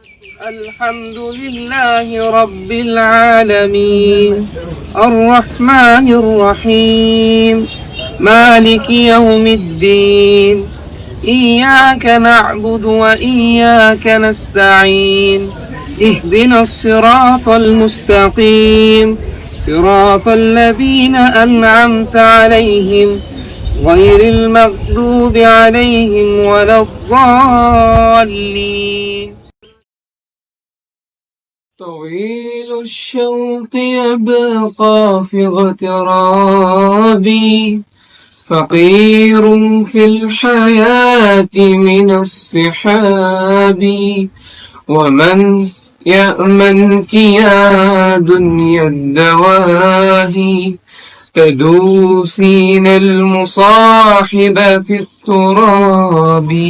الحمد لله رب العالمين الرحمن الرحيم مالك يوم الدين إياك نعبد وإياك نستعين اهدنا الصراط المستقيم صراط الذين أنعمت عليهم غير المغضوب عليهم ولا الضالين. طويل الشوق يبقى في اغترابي فقير في الحياة من الصحاب ومن يأمنك يا دنيا الدواهي تدوسين المصاحب في التراب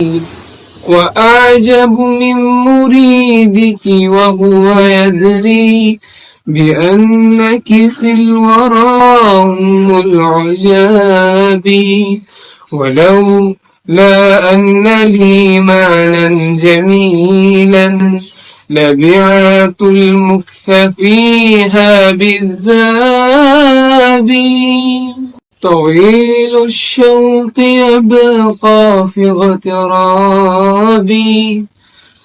وأعجب من مريدك وهو يدري بأنك في الورى أم العجاب ولو لا أن لي معنى جميلا لبعت المكث فيها بالذاب طويل الشوق يبقى في اغترابي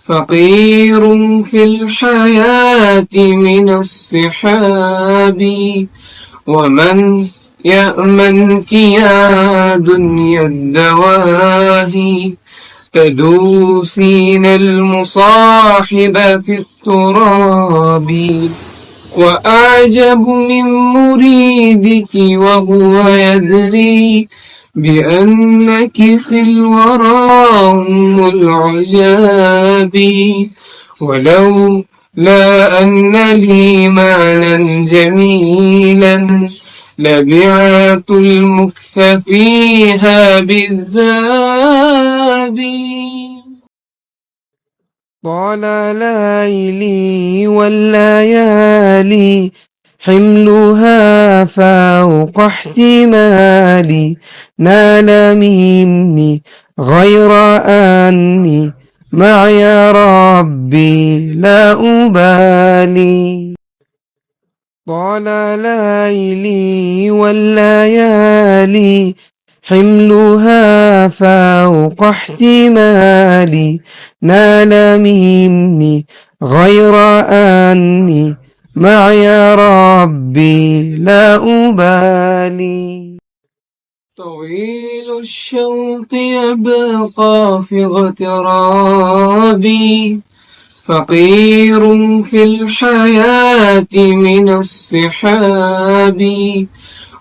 فقير في الحياة من الصحاب ومن يأمنك يا دنيا الدواهي تدوسين المصاحب في التراب وأعجب من مريدك وهو يدري بأنك في الورى أم العجاب ولو لا أن لي معنى جميلا لبعت المكث فيها بالذاب طال ليلي والليالي حملها فوق احتمالي نال مني غير أني معي ربي لا أبالي طال ليلي والليالي حملها فوق احتمالي نال مني غير أني معي ربي لا أبالي طويل الشوق يبقى في اغترابي فقير في الحياة من الصحاب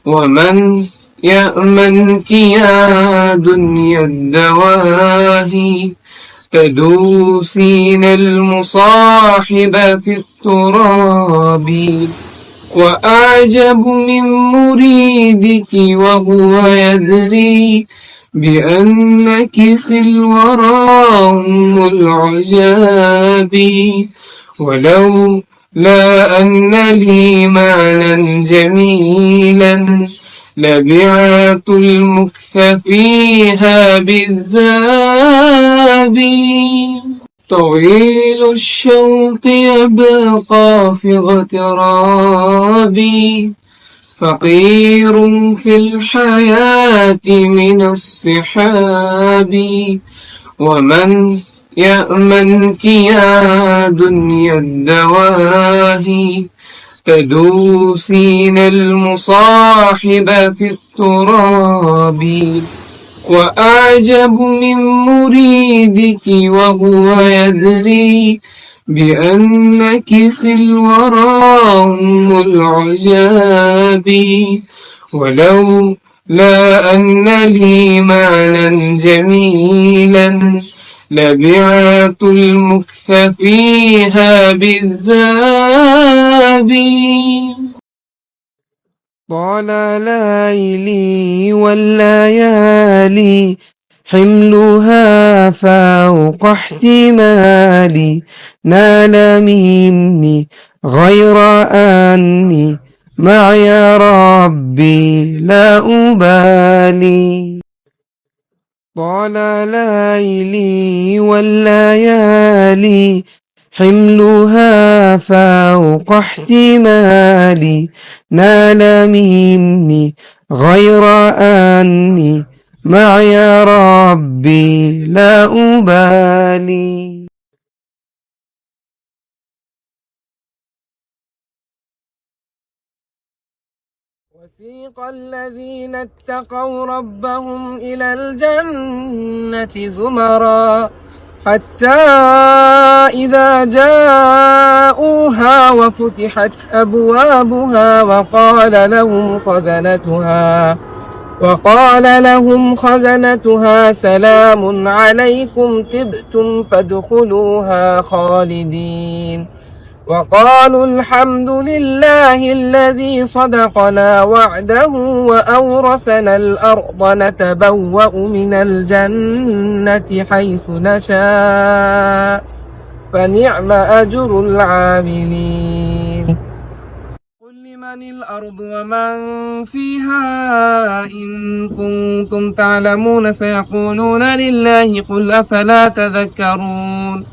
ومن يأمنك يا دنيا الدواهي تدوسين المصاحب في التراب وأعجب من مريدك وهو يدري بأنك في الورى أم العجاب ولو لا أن لي معنى جميلا لبعت المكث فيها بالذاب طويل الشوق يبقى في اغترابي فقير في الحياة من الصحاب ومن يأمنك يا دنيا الدواهي تدوسين المصاحب في التراب وأعجب من مريدك وهو يدري بأنك في الورى أم العجاب ولو لا أن لي معنى جميلا لبعت المكث فيها بالذاب طال ليلي والليالي حملها فوق احتمالي نال مني غير أني معي ربي لا أبالي طويل الشوق يبقى في اغترابي فقير في الحياة من الصحاب ومن يأمنك يا دنيا الدواهي تدوسين المصاحب في التراب وأعجب من مريدك وهو يدري بأنك في الورى أم العجاب ولو لا أن لي معنى جميلا لبعت المكث فيها بالذاب حملها فوق احتمالي نال مني غير أني معي ربي لا أبالي طال ليلي والليالي حملها فوق احتمالي نال مني غير أني معي ربي لا أبالي. وسيق الذين اتقوا ربهم إلى الجنة زمرا حتى إذا جاءوها وفتحت أبوابها وقال لهم خزنتها سلام عليكم طبتم فادخلوها خالدين وقالوا الحمد لله الذي صدقنا وعده وأورثنا الأرض نتبوأ من الجنة حيث نشاء فنعم أجر العاملين. قل لمن الأرض ومن فيها إن كنتم تعلمون سيقولون لله قل أفلا تذكرون.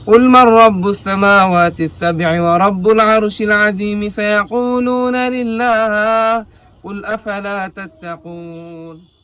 قل من رب السماوات السبع ورب العرش العظيم سيقولون لله قل أفلا تتقون.